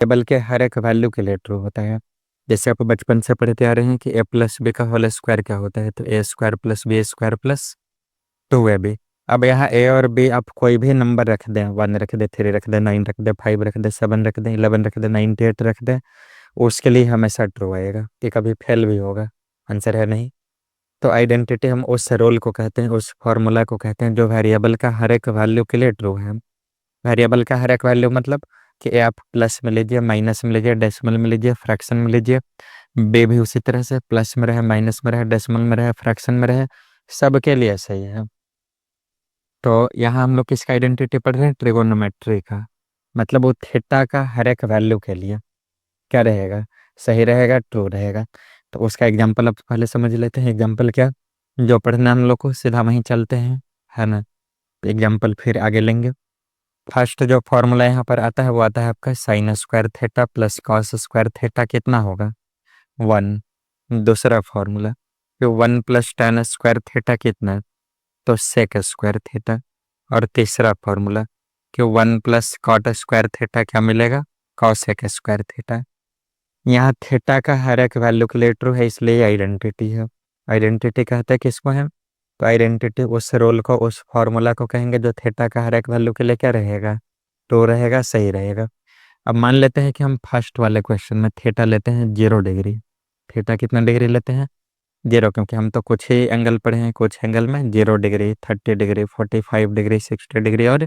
Table के हर एक value के लिए ट्रू होता है। जैसे आप बचपन से पढ़ते आ रहे हैं कि ए प्लस बी का होल स्क्वायर क्या होता है, तो A square plus B square plus two A B. अब यहाँ ए और बी आप कोई भी नंबर रख दें, 1 रख दे, 3 रख दे, 9 रख दे, 5 रख दे, 7 रख दे, 11 रख दे, 98 रख दे, उसके लिए हमेशा ट्रू आएगा। ये कभी फेल भी होगा, आंसर है नहीं। तो आइडेंटिटी हम उस रोल को कहते हैं, उस फॉर्मूला को कहते हैं जो वेरिएबल का हर एक वैल्यू के लिए ट्रू है। वेरिएबल का हर एक वैल्यू मतलब कि ए आप प्लस में लीजिए, माइनस में लीजिए, डेसिमल में लीजिए, फ्रैक्शन में लीजिए। बी भी उसी तरह से प्लस में रहे, माइनस में रहे, डेसिमल में रहे, फ्रैक्शन में रहे, सबके लिए सही है। तो यहाँ हम लोग किसका आइडेंटिटी पढ़ रहे हैं, ट्रिगोनोमेट्री का। मतलब वो थीटा का हर एक वैल्यू के लिए क्या रहेगा, सही रहेगा, ट्रू रहेगा। तो उसका एग्जाम्पल अब पहले समझ लेते हैं। एग्जाम्पल क्या, जो पढ़ना हम लोग को सीधा वहीं चलते हैं, है ना। एग्जाम्पल फिर आगे लेंगे। फर्स्ट जो फॉर्मूला यहाँ पर आता है वो आता है आपका sign square theta plus cos square theta कितना होगा, 1। दूसरा फॉर्मूला कि 1 प्लस tan स्क्वायर थीटा कितना है, तो सेक स्क्वायर थीटा। और तीसरा फॉर्मूला कि 1 प्लस कॉट स्क्वायर थीटा क्या मिलेगा, कॉसेक स्क्वायर थीटा। यहाँ थीटा का हर एक वैल्यू के लिए ट्रू है, इसलिए आइडेंटिटी है। आइडेंटिटी कहते हैं किसको है, तो आइडेंटिटी उस रोल को, उस फॉर्मूला को कहेंगे जो थीटा का हर एक वैल्यू के लिए क्या रहेगा, ट्रू रहेगा, सही रहेगा। अब मान लेते हैं कि हम फर्स्ट वाले क्वेश्चन में थीटा लेते हैं 0 डिग्री। थीटा कितना डिग्री लेते हैं, 0, क्योंकि हम तो कुछ ही एंगल पढ़े हैं, कुछ एंगल में 0 डिग्री, 30 डिग्री, 45 डिग्री, 60 डिग्री और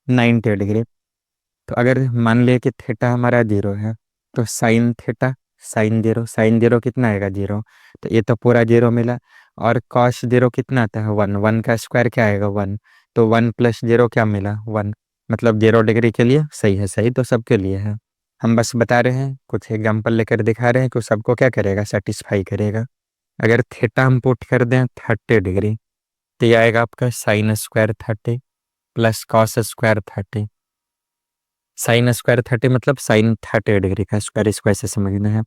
90 डिग्री। तो अगर मान लिया कि थीटा हमारा 0 है, तो साइन थीटा, साइन 0 कितना आएगा, 0। तो ये तो पूरा 0 मिला। और कॉस 0 कितना आता है, 1। 1 का स्क्वायर क्या आएगा, 1। तो 1 प्लस 0 क्या मिला, 1। मतलब 0 डिग्री के लिए सही है, सही तो सबके लिए है। हम बस बता रहे हैं, कुछ एग्जाम्पल लेकर दिखा रहे हैं कि सबको क्या करेगा, सेटिस्फाई करेगा। अगर थीटा हम पुट कर दें 30 डिग्री, तो ये आएगा आपका sine square 30 plus cos square 30। Sine square 30 मतलब साइन 30 डिग्री का स्क्वायर, इसको ऐसे समझना है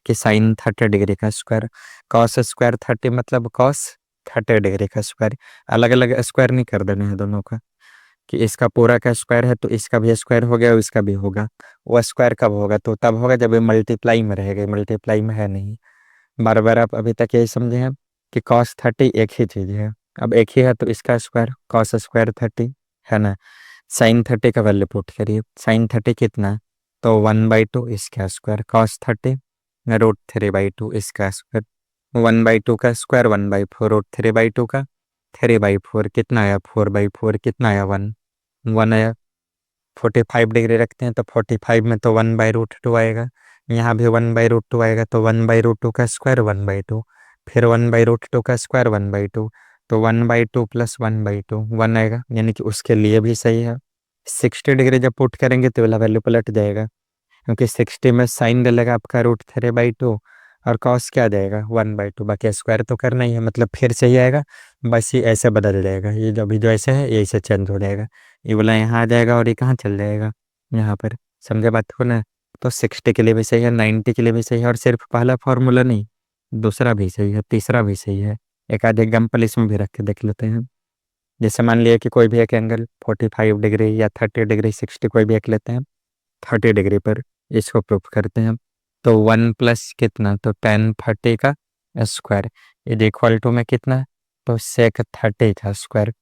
कि साइन 30 डिग्री का स्क्वायर। कॉस स्क्वायर 30 मतलब कॉस 30 डिग्री का स्क्वायर। अलग अलग स्क्वायर नहीं कर देना है दोनों का, कि इसका पूरा का स्क्वायर है तो इसका भी स्क्वायर हो गया और इसका भी होगा। वो स्क्वायर कब होगा, तो तब होगा जब ये मल्टीप्लाई में रहेगा, मल्टीप्लाई में है नहीं। बार बार आप अभी तक यही समझे हैं कि कॉस 30 एक ही चीज़ है। अब एक ही है तो इसका स्क्वायर कॉस स्क्वायर 30, है ना। साइन 30 का वैल्यू पुट करिए, साइन 30 कितना, तो 1/2 इसका स्क्वायर, कॉस 30 √3/2 इसका स्क्वायर। 1/2 का स्क्वायर 1/4, √3/2 का 3/4 कितना आया, 4/4 कितना आया, 1। 1 आया। 45 डिग्री रखते हैं तो 45 में तो 1/√2 आएगा। यहाँ भी 1/√2 आएगा, तो 1/√2 का स्क्वायर 1/2, फिर 1/√2 का स्क्वायर 1/2। तो 1/2 प्लस 1/2 1 आएगा, यानी कि उसके लिए भी सही है। 60 डिग्री जब पुट करेंगे तो वाला वैल्यू पलट जाएगा, क्योंकि 60 में साइन डलेगा आपका √3/2 और कॉस क्या आ जाएगा 1/2। बाकी स्क्वायर तो करना ही है, मतलब फिर से ही आएगा, बस ये ऐसे बदल जाएगा। ये जो अभी जो ऐसे है ये ऐसे चेंज हो जाएगा, ये वाला यहाँ आ जाएगा और ये कहाँ चल जाएगा, यहाँ पर। समझे बात को ना। तो 60 के लिए भी सही है, 90 के लिए भी सही है, और सिर्फ पहला फॉर्मूला नहीं, दूसरा भी सही है, तीसरा भी सही है। एक आध एग्जाम्पल इसमें भी रख के देख लेते हैं। जैसे मान लिया कि कोई भी एक एंगल 45 डिग्री या 30 डिग्री, 60 कोई भी एक लेते हैं, 30 डिग्री पर इसको प्रूफ करते हैं। तो 1 प्लस कितना, तो tan 30 का स्क्वायर इज इक्वल टू में कितना, तो सेक 30 का स्क्वायर।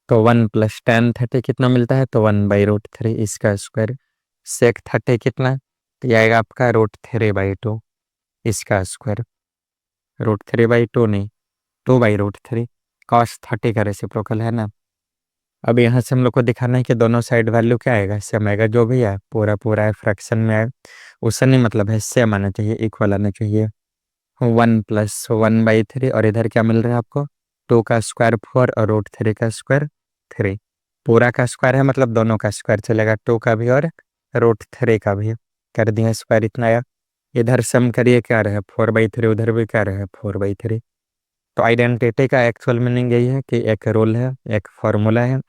तो 1 प्लस tan 30 कितना मिलता है, तो 1/√3 इसका स्क्वायर। सेक 30 कितना, तो ये आएगा आपका √3/2 इसका स्क्वायर। √3/2 नहीं, 2/√3। कॉस 30 का रेसिप्रोकल है ना। अब यहाँ से हम लोग को दिखाना है कि दोनों साइड वैल्यू क्या आएगा, सेम आएगा। जो भी है पूरा पूरा है, फ्रैक्शन में है, उससे नहीं मतलब है, सेम आना चाहिए, इक्वल आना चाहिए। 1 प्लस 1/3 और इधर क्या मिल रहा है आपको, 2 का स्क्वायर 4 और √3 का स्क्वायर 3। पूरा का स्क्वायर है मतलब दोनों का स्क्वायर चलेगा, 2 का भी और √3 का भी। कर दिया स्क्वायर, इतना आया। इधर सम करिए, क्या रहे 4/3, उधर भी क्या रहे 4/3। तो आइडेंटिटी का एक्चुअल मीनिंग यही है कि एक रोल है, एक फॉर्मूला है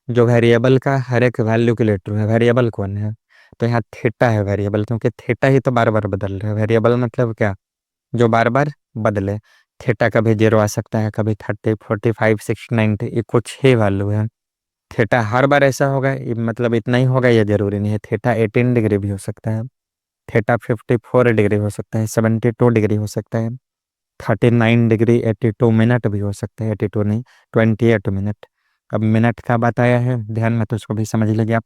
जो वेरिएबल का हर एक वैल्यू के लिए ट्रू है। वेरिएबल कौन है, तो यहाँ थीटा है वेरिएबल, क्योंकि थीटा ही तो बार बार बदल रहा है। वेरिएबल मतलब क्या, जो बार बार बदले। थीटा कभी 0 आ सकता है, कभी 30, 45, 60, 90, ये कुछ ही वैल्यू है। थीटा हर बार ऐसा होगा मतलब इतना ही होगा, ये जरूरी नहीं है। थीटा 18 डिग्री भी हो सकता है, थीटा 54 डिग्री हो सकता है, 72 डिग्री हो सकता है, 39 डिग्री 82 मिनट भी हो सकता है, 82 नहीं 28 मिनट। अब मिनट का बताया है ध्यान में, तो उसको भी समझ लीजिए आप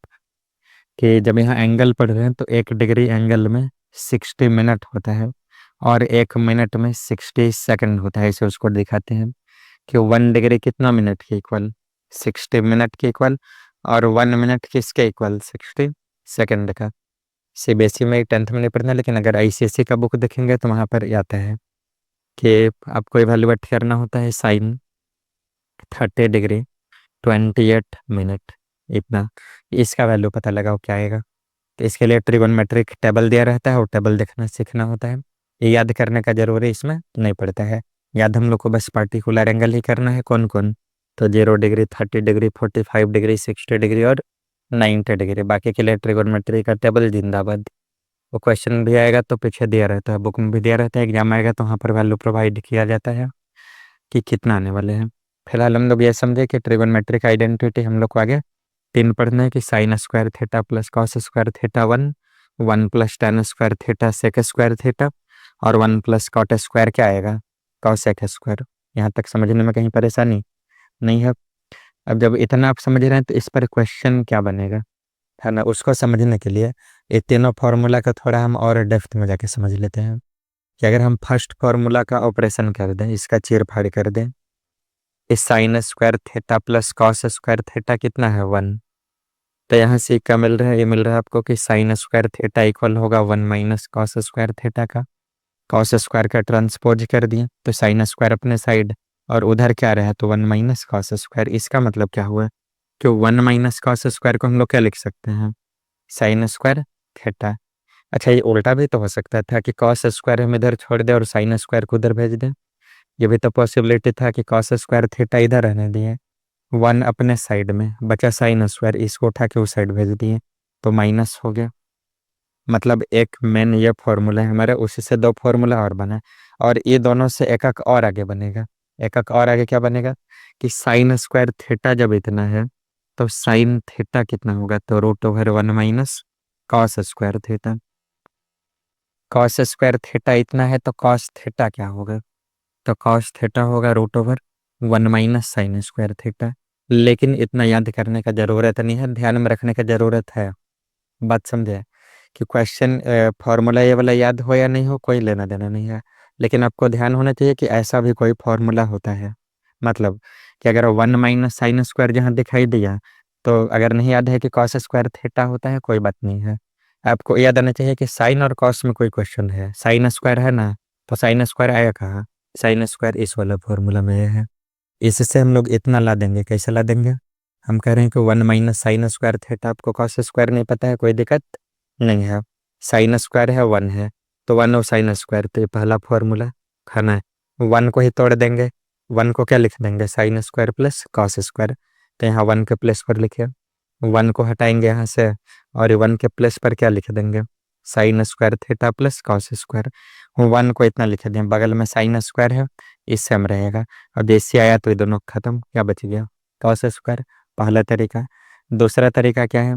कि जब यहाँ एंगल पढ़ रहे हैं तो 1 डिग्री एंगल में 60 मिनट होता है, और 1 मिनट में 60 सेकंड होता है। इसे उसको दिखाते हैं कि 1 डिग्री कितना मिनट के इक्वल, 60 मिनट के इक्वल, और 1 मिनट किसके इक्वल, 60 सेकंड का। सीबीएसई में 10th में नहीं पढ़ना, लेकिन अगर आईसीएसई का बुक देखेंगे तो वहाँ पर आता है कि आपको इवेलुएट करना होता है साइन 30 डिग्री 28 मिनट, इतना। इसका वैल्यू पता लगाओ क्या आएगा। तो इसके लिए ट्रिगोनमेट्रिक टेबल दिया रहता है, और टेबल देखना सीखना होता है। ये याद करने का जरूरी इसमें नहीं पड़ता है, याद हम लोग को बस पार्टिकुलर एंगल ही करना है। कौन कौन, तो 0 डिग्री 30 डिग्री 45 डिग्री 60 डिग्री और 90 डिग्री। बाकी के लिए ट्रिगोनमेट्री का टेबल जिंदाबाद। वो क्वेश्चन भी आएगा तो पीछे दिया रहता है, बुक में भी दिया रहता है, एग्जाम आएगा तो वहाँ पर वैल्यू प्रोवाइड किया जाता है कि कितना आने वाले हैं। फिलहाल हम लोग ये समझे कि ट्रिगोनमेट्रिक आइडेंटिटी हम लोग को आगे 3 पढ़ना है कि sine square theta plus cos square theta 1, 1 + tan square theta sec square theta, और 1 + cot स्क्वायर क्या आएगा, कॉसेक स्क्वायर। यहाँ तक समझने में कहीं परेशानी नहीं है। अब जब इतना आप समझ रहे हैं तो इस पर क्वेश्चन क्या बनेगा, है ना, उसको समझने के लिए ये तीनों फार्मूला का थोड़ा हम और डेप्थ में जाके समझ लेते हैं। कि अगर हम फर्स्ट फार्मूला का ऑपरेशन कर दें, इसका चीर फाड़ कर दें, इस sign square theta plus cos square theta कितना है 1। तो यहाँ से क्या मिल रहा है, ये मिल रहा है आपको कि साइन स्क्वायर थीटा इक्वल होगा 1 - cos स्क्वायर थीटा का। कॉस स्क्वायर का ट्रांसपोज कर दिए तो साइन स्क्वायर अपने साइड, और उधर क्या रहा तो 1 - cos स्क्वायर। इसका मतलब क्या हुआ कि 1 - cos स्क्वायर को हम लोग क्या लिख सकते हैं, साइन स्क्वायर थीटा। अच्छा, ये उल्टा भी तो हो सकता था कि कॉस स्क्वायर हम इधर छोड़ दे और साइन स्क्वायर को उधर भेज दें। ये भी तो पॉसिबिलिटी था कि कॉस स्क्वायर थीटा इधर रहने दिए, 1 अपने साइड में बचा साइन स्क्वायर, इसको उठा के उस साइड भेज दिए तो माइनस हो गया। मतलब एक मेन ये फॉर्मूला है हमारा, उसी से 2 फॉर्मूला और बना, और ये दोनों से एक एक और आगे बनेगा। एक एक और आगे क्या बनेगा कि साइन स्क्वायर थीटा जब इतना है तो साइन थीटा कितना होगा, तो √1 - cos square theta. Cos square theta इतना है तो कॉस थीटा क्या होगा, तो कॉस थीटा होगा √1 - साइन स्क्वायर थीटा। लेकिन इतना याद करने का जरूरत नहीं है, ध्यान में रखने का जरूरत है। बात समझे कि क्वेश्चन फार्मूला ये वाला याद हो या नहीं हो कोई लेना देना नहीं है, लेकिन आपको ध्यान होना चाहिए कि ऐसा भी कोई फार्मूला होता है। मतलब कि अगर 1 - साइन स्क्वायर जहाँ दिखाई दिया, तो अगर नहीं याद है कि कॉस स्क्वायर थीटा होता है, कोई बात नहीं है। आपको याद आना चाहिए कि साइन और कॉस में कोई क्वेश्चन है, साइन स्क्वायर है ना, तो साइन स्क्वायर आया कहाँ, साइन स्क्वायर इस वाला फॉर्मूला में है। इससे हम लोग इतना ला देंगे, कैसे ला देंगे, हम कह रहे हैं कि 1 - साइन स्क्वायर थीटा, आपको कॉस स्क्वायर नहीं पता है कोई दिक्कत नहीं है, साइन स्क्वायर है 1 है, तो 1 और साइन स्क्वायर, तो ये पहला फॉर्मूला खाना है। 1 को ही तोड़ देंगे, 1 को क्या लिख देंगे, sine square plus cos square. तो यहाँ 1 के प्लेस पर लिखे, 1 को हटाएंगे यहाँ से, और 1 के प्लेस पर क्या लिख देंगे, sign square theta plus cos square. 1 को इतना लिख दें, बगल में साइन स्क्वायर है, इससे हम रहेगा। अब जैसे आया तो ये दोनों खत्म, क्या बच गया, कॉस स्क्वायर। पहला तरीका। दूसरा तरीका क्या है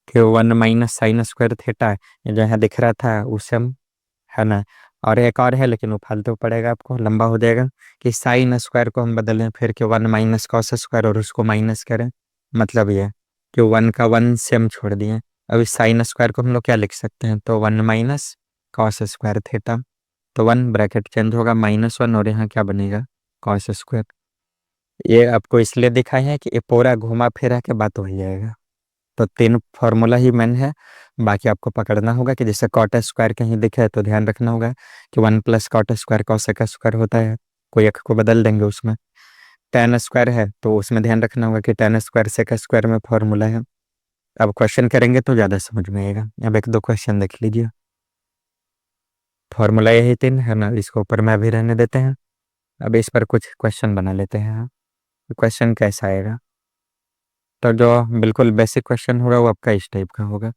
कि 1 - साइन स्क्वायर थीटा, ये जो यहाँ दिख रहा था उसे हम, है ना, और एक और है लेकिन वो फालतू पड़ेगा, आपको लंबा हो जाएगा, कि साइन स्क्वायर को हम बदलें फिर कि 1 - कॉस स्क्वायर और उसको माइनस करें। मतलब ये कि 1 का 1 से हम छोड़ दिए। अब इस साइन स्क्वायर को हम लोग क्या लिख सकते हैं, तो 1 - कॉस स्क्वायर थीटा। तो 1 ब्रैकेट चेंज होगा -1, और यहाँ क्या बनेगा, कॉस स्क्वायर। ये आपको इसलिए दिखाया है कि ये पूरा घुमा फिरा के बात हो जाएगा। तो 3 फॉर्मूला ही मेन है, बाकी आपको पकड़ना होगा कि जैसे कॉट स्क्वायर कहीं दिखे तो ध्यान रखना होगा कि 1 + कॉट स्क्वायर कॉसेक स्क्वायर होता है, कोई एक को बदल देंगे उसमें। tan स्क्वायर है तो उसमें ध्यान रखना होगा कि tan स्क्वायर सेक स्क्वायर में फॉर्मूला है। अब क्वेश्चन करेंगे तो ज़्यादा समझ में आएगा। अब 1-2 क्वेश्चन देख लीजिए। फॉर्मूला यही 3 है ना, इसको ऊपर में अभी रहने देते हैं। अब इस पर कुछ क्वेश्चन बना लेते हैं। क्वेश्चन कैसा आएगा, तो जो बिल्कुल बेसिक क्वेश्चन होगा वो आपका इस टाइप का होगा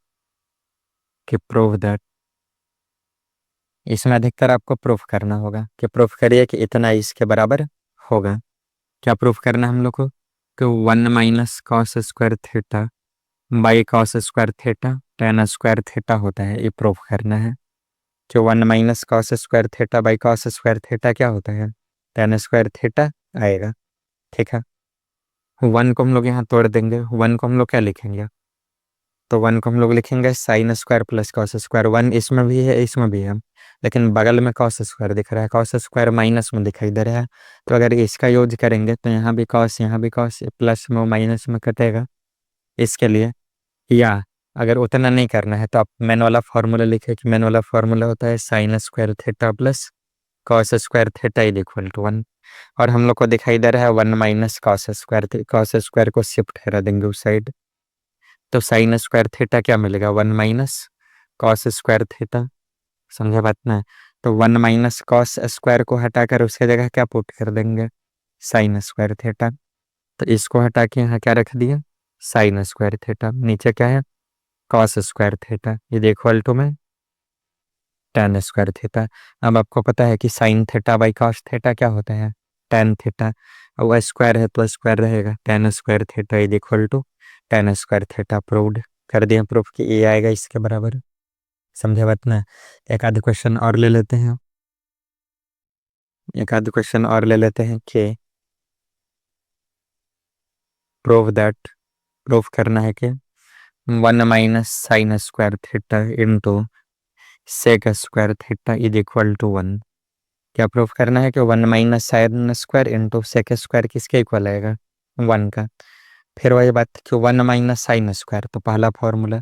कि प्रूव दैट। इसमें अधिकतर आपको प्रूफ करना होगा कि प्रूफ करिए कि इतना इसके बराबर होगा। क्या प्रूफ करना है हम लोग को, तो 1 minus cos square theta by cos square theta tan square theta होता है, ये प्रूफ करना है। जो 1 minus cos square theta by cos square theta क्या होता है, टेन स्क्वायर थीटा आएगा। ठीक है, 1 को हम लोग यहाँ तोड़ देंगे, 1 को हम लोग क्या लिखेंगे, तो 1 को हम लोग लिखेंगे sine square plus cos square. 1 इसमें भी है इसमें भी है, लेकिन बगल में कॉस स्क्वायर दिख रहा है, कॉस स्क्वायर माइनस में दिखाई दे रहा है। तो अगर इसका यूज करेंगे तो यहाँ भी कॉस प्लस में माइनस में कटेगा इसके लिए। या अगर उतना नहीं करना है तो आप मेन वाला फॉर्मूला लिखे कि मेन वाला फॉर्मूला होता है sine square theta plus cos square theta is equal to 1। और हम लोग को दिखाई दे रहा है 1 माइनस कॉस स्क्वायर को शिफ्ट करा देंगे उस साइड, तो साइन स्क्वायर थीटा क्या मिलेगा, 1 माइनस कॉस स्क्वायर थीटा। समझे बात ना। तो 1 माइनस कॉस स्क्वायर को हटाकर उसके जगह क्या पुट कर देंगे, साइन स्क्वायर थीटा। तो इसको हटा के यहाँ क्या रख दिया, साइन स्क्वायर थीटा, नीचे क्या है कॉस स्क्वायर थीटा, ये इक्वल टू में टेन स्क्वायर थीटा। अब आपको पता है कि sine theta by cos theta क्या होता है, टेन थीटा। और वह स्क्वायर है तो स्क्वायर रहेगा, tan square theta is equal to tan square theta. Proved कर दिया, प्रूफ कि ए आएगा इसके बराबर। समझे बात ना। एक आध क्वेश्चन और ले लेते हैं, कि प्रूफ करना है कि 1 minus sine square theta into sec square theta is equal to 1। क्या प्रूफ करना है कि 1 minus sine square into sec square किसके इक्वल आएगा, 1 का। फिर वही बात कि 1 माइनस साइन स्क्वायर, तो पहला फॉर्मूला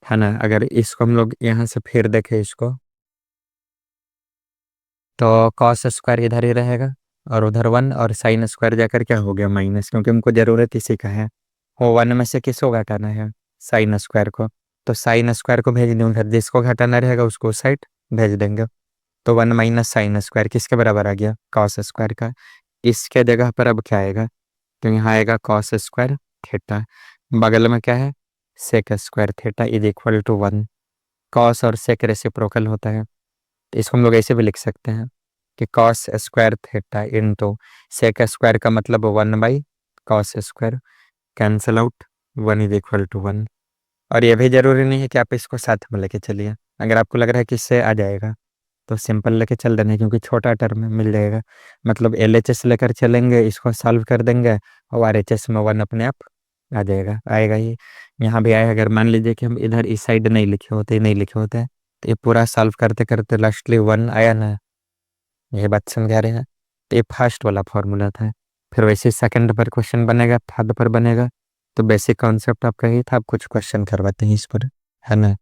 है ना। अगर इसको हम लोग यहाँ से फिर देखें इसको, तो कॉस स्क्वायर इधर ही रहेगा और उधर 1, और साइन स्क्वायर जाकर क्या हो गया माइनस, क्योंकि हमको जरूरत इसी का है। वो 1 में से किसको घटाना है, साइन स्क्वायर को। तो साइन स्क्वायर को भेज दें उधर, जिसको घटाना रहेगा उसको साइड भेज देंगे। तो 1 माइनस साइन स्क्वायर किसके बराबर आ गया, कॉस स्क्वायर का। इसके जगह पर अब क्या आएगा, तो यहाँ आएगा कॉस स्क्वायर थीटा, बगल में क्या है sec square theta is equal to 1। Cos और सेक रेसिप्रोकल होता है, तो इसको हम लोग ऐसे भी लिख सकते हैं कि cos square theta into sec square का मतलब 1 by cos square, cancel out, 1 is equal to 1। और ये भी जरूरी नहीं है कि आप इसको साथ में लेके चलिए, अगर आपको लग रहा है कि इससे आ जाएगा तो सिंपल लेके चल देना है, क्योंकि छोटा टर्म में मिल जाएगा। मतलब LHS लेकर चलेंगे, इसको सॉल्व कर देंगे और RHS में 1 अपने आप आ जाएगा, आएगा ही। यहाँ भी आएगा। अगर मान लीजिए कि हम इधर इस साइड नहीं लिखे होते तो ये पूरा सॉल्व करते करते लास्टली 1 आया ना, ये बात समझा रहे हैं। तो ये फर्स्ट वाला फॉर्मूला था। फिर वैसे सेकंड पर क्वेश्चन बनेगा, थर्ड पर बनेगा। तो बेसिक कॉन्सेप्ट आपका ही था, आप कुछ क्वेश्चन करवाते हैं इस पर, है ना।